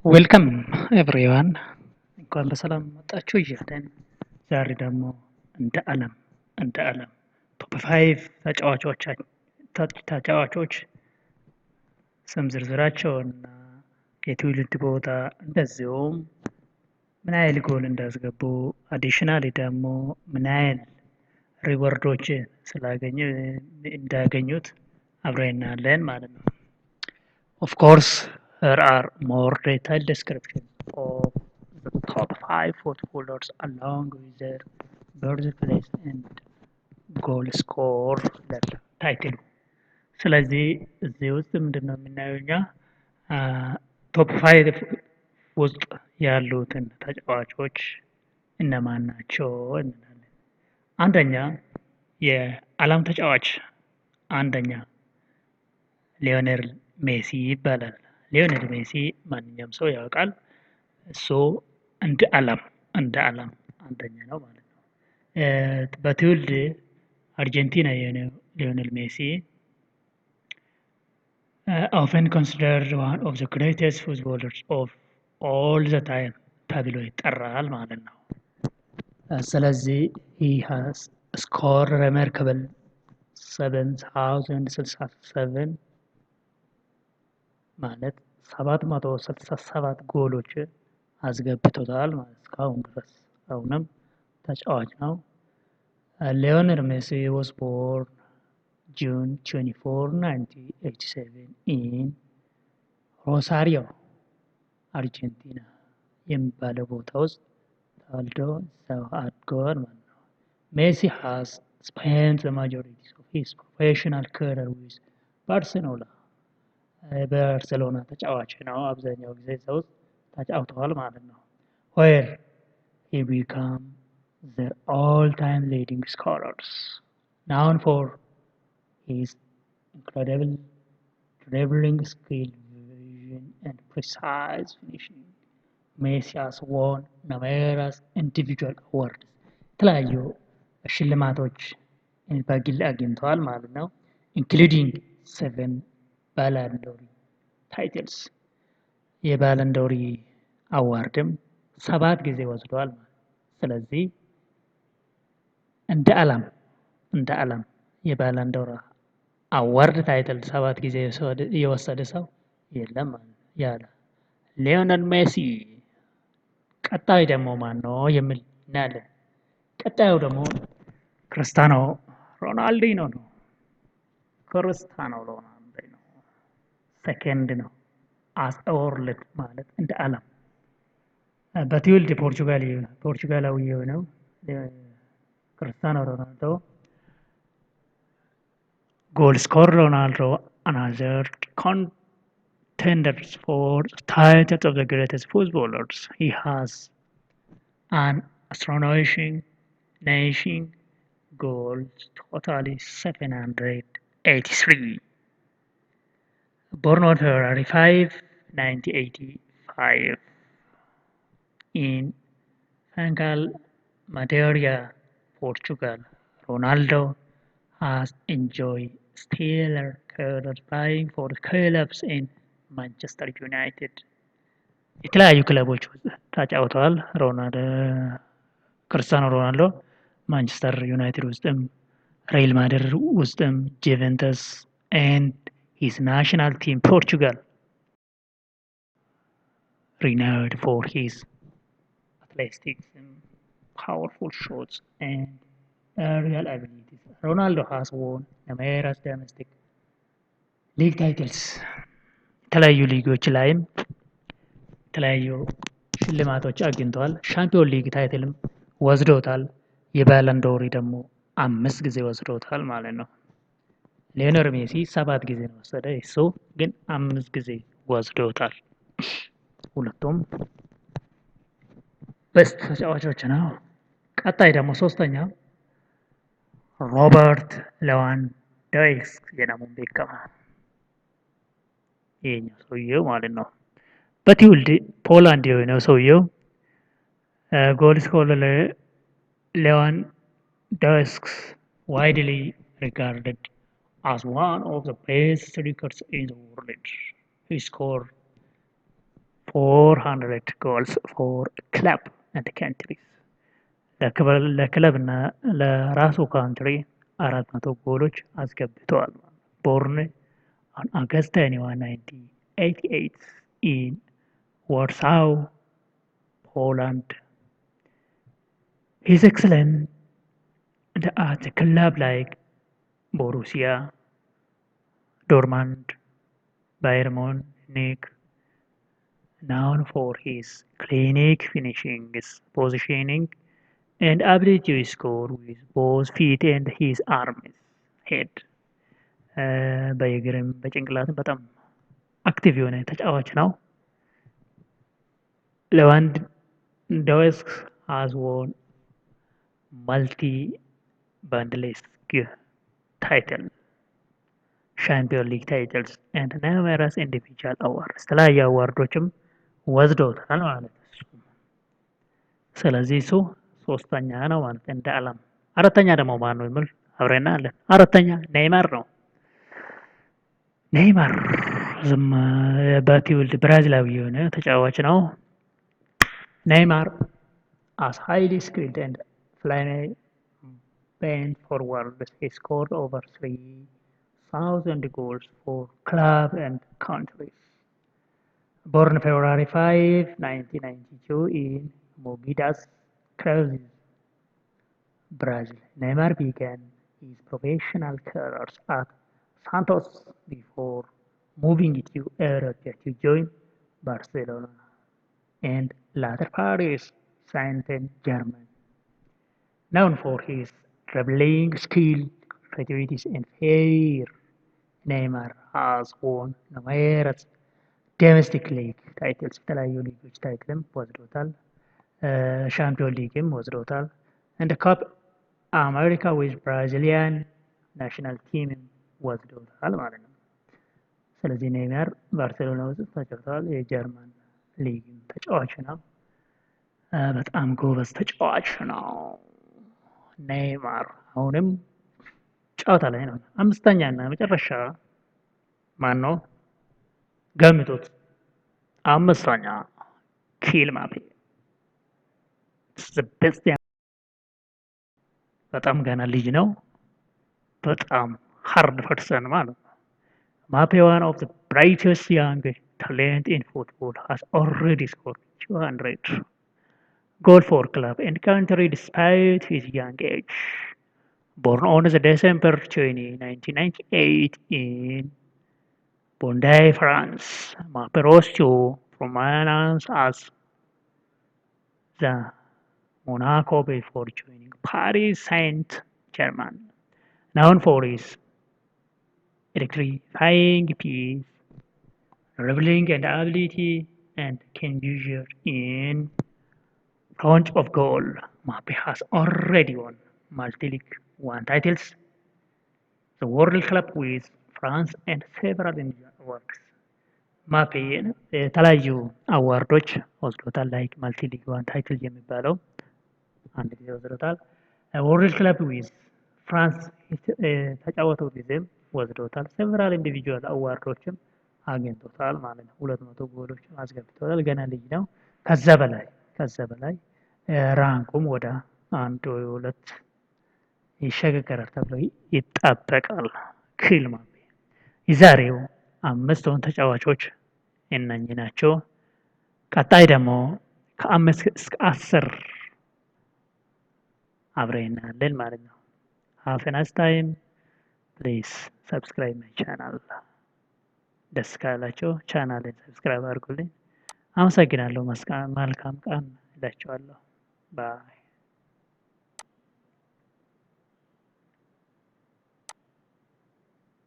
ዌልካም ኤቭሪዋን እንኳን በሰላም መጣችሁ እያለን ዛሬ ደግሞ እንደ ዓለም ቶፕ 5 ተጫዋቾች ስም ዝርዝራቸውና የትውልድ ቦታ እንደዚሁም ምን ያህል ጎል እንዳስገቡ አዲሽናሊ ደግሞ ምን ያህል ሪዋርዶች እንዳገኙት አብረን እናያለን ማለት ነው። Of course, there are more detailed descriptions of the top 5 footballers along with their birthplace and goal score ይላል ታይትሉ። ስለዚህ እዚህ ውስጥ ምንድነው የምናየው እኛ ቶፕ 5 ውስጥ ያሉትን ተጫዋቾች እነማን ናቸው እንላለን። አንደኛ የዓለም ተጫዋች አንደኛ ሊዮኔል ሜሲ ይባላል። ሊዮኔል ሜሲ ማንኛውም ሰው ያውቃል። እሱ እንደ ዓለም አንደኛ ነው ማለት ነው። በትውልድ አርጀንቲና የሆነው ሊዮኔል ሜሲ often considered one of the greatest footballers of all the time ተብሎ ይጠራል ማለት ነው። ስለዚህ he has scored remarkable 7067 ማለት 767 ጎሎች አስገብቶታል ማለት እስካሁን ድረስ አሁንም ተጫዋች ነው። ሊዮኔል ሜሲ was born June 24, 1987 in ሮሳሪዮ አርጀንቲና የሚባለው ቦታ ውስጥ ተወልዶ እዛው አድገዋል ማለት ነው። ሜሲ has spent the majority of his professional career with ባርሴሎና በባርሴሎና ተጫዋች ነው። አብዛኛው ጊዜ እዛ ውስጥ ተጫውተዋል ማለት ነው። where he became their all-time leading scorers, known for his incredible dribbling skill, vision, and precise finishing. Messi has won numerous individual awards. የተለያዩ ሽልማቶች በግል አግኝተዋል ማለት ነው። including 7 ባላንዶሪ ታይትልስ የባላንዶሪ አዋርድም 7 ጊዜ ወስዷል ማለት ስለዚህ እንደ ዓለም የባላንዶር አዋርድ ታይትል 7 ጊዜ የወሰደ ሰው የለም ማለት ያለ ሊዮኔል ሜሲ። ቀጣይ ደግሞ ማን ነው የሚል እናያለን። ቀጣዩ ደግሞ ክርስቲያኖ ሮናልዲኖ ነው። ክርስቲያኖ ሮናልዲኖ ሰከንድ ነው። አስ ወርልድ ማለት እንደ ዓለም በትውልድ ፖርቹጋላዊ የሆነው ክርስቲያኖ ሮናልዶ goal scorer Ronaldo another contenders for title of the greatest footballers. He has an astonishing 9 goals, totally 783. Born on February 5, 1985 in Funchal, Madeira, Portugal, Ronaldo has enjoyed stellar career playing for clubs in Manchester United. የተለያዩ ክለቦች ተጫውተዋል። ክርስቲያኖ ሮናልዶ ማንቸስተር ዩናይትድ ውስጥም ሪያል ማድሪድ ውስጥም ጁቬንተስ and his national team Portugal, renowned for his athleticism, powerful shots and aerial abilities. Ronaldo has won numerous domestic league titles. የተለያዩ ሊጎች ላይም የተለያዩ ሽልማቶች አግኝተዋል። ሻምፒዮን ሊግ ታይትልም ወስዶታል። የባላንዶሪ ደግሞ 5 ጊዜ ወስዶታል ማለት ነው። ሊዮኔል ሜሲ 7 ጊዜ ነው ወሰደ። እሱ ግን 5 ጊዜ ወስዶታል። ሁለቱም በስት ተጫዋቾች ነው። ቀጣይ ደግሞ ሶስተኛ ሮበርት ሌዋንዶውስኪ የናሙን ቤከማ ይሄኛው ሰውየው ማለት ነው። በትውልድ ፖላንድ የሆነው ሰውየው ጎል ስኮረር ሌዋንዶውስኪ widely regarded as one of the best strikers in the world. He scored 400 goals for club and countries ለክለብ እና ለራሱ ካንትሪ 400 ጎሎች አስገብተዋል። ቦርን on August 21, 1988 in Warsaw, Poland. He's excellent at a club like Borussia Dortmund, Bayern Munich, known for his clinic finishing, positioning, and ability to score with both feet and his arms, head. በእግርም በጭንቅላትም በጣም አክቲቭ የሆነ ተጫዋች ነው። ሌዋንዶውስኪ has won multi-Bundesliga title, Champions League titles, and numerous individual awards. የተለያዩ አዋርዶችም ወስዶታል ማለት ነው። ስለዚህ እሱ ሶስተኛ ነው ማለት እንደ ዓለም። አራተኛ ደግሞ ማን ነው የሚል አብረና አለን። አራተኛ ኔይማር ነው። ኔይማር በትውልድ ብራዚላዊ የሆነ ተጫዋች ነው። ኔይማር as highly skilled and flamboyant forward, he scored over 3,000 goals for club and countries. Born February 5, 1992 in Mogi das Cruzes, Brazil, Neymar began his professional career at Santos before moving to Europe to join Barcelona and later Paris Saint-Germain. Known for his dribbling skill, creativity, and flair, Neymar has won numerous domestic league titles. የተለያዩ ሊጎች ታይትልም ወስዶታል። ሻምፒዮን ሊግም ወስዶታል። እንደ ካፕ አሜሪካ ዊዝ ብራዚሊያን ናሽናል ቲምም ወስዶታል ማለት ነው። ስለዚህ ኔይማር ባርሴሎና ውስጥ ተጫውተዋል። የጀርመን ሊግ ተጫዋች ነው። በጣም ጎበዝ ተጫዋች ነው ኔይማር። አሁንም ጨዋታ ላይ ነው። አምስተኛ እና መጨረሻ ማን ነው? ገምቱት። አምስተኛ ኪሊያን ምባፔ። በጣም ገና ልጅ ነው። በጣም ሃርድ ፐርሰን ማለት ነው። ምባፔ one of the brightest young talent in football has already scored 200 goals for club and country despite his young age. Born on December 20, 1998 in Bondy, France, Mbappé rose to prominence as the Monaco before joining Paris Saint-Germain. Known for his electrifying pace, dribbling and ability, and composure in front of goal, Mbappé has already won multi-league one titles, the World Cup with France, and several individual awards. ምባፔ የተለያዩ አዋርዶች ወስዶታል። ላይክ ማልቲ ሊግ ዋን ታይትል የሚባለው አንድ ጊዜ ወስዶታል። ወርልድ ክለብ ዊዝ ፍራንስ ተጫወተው ጊዜም ወስዶታል። ሴቨራል ኢንዲቪጁዋል አዋርዶችም አግኝቶታል ማለት ነው። 200 ጎሎችን አስገብቶታል። ገና ልጅ ነው። ከዛ በላይ ራንኩም ወደ አንድ ወይ ሁለት ይሸጋገራል ተብሎ ይጠበቃል። ኪሊያን ምባፔ የዛሬው አምስቱን ተጫዋቾች እነኚህ ናቸው። ቀጣይ ደግሞ ከ5 እስከ 10 አብረን እናያለን ማለት ነው። have a nice time. Please subscribe my channel. ደስ ካላችሁ ቻናሌን ሰብስክራይብ አድርጉልኝ። አመሰግናለሁ። መልካም ቀን እላችኋለሁ። ባይ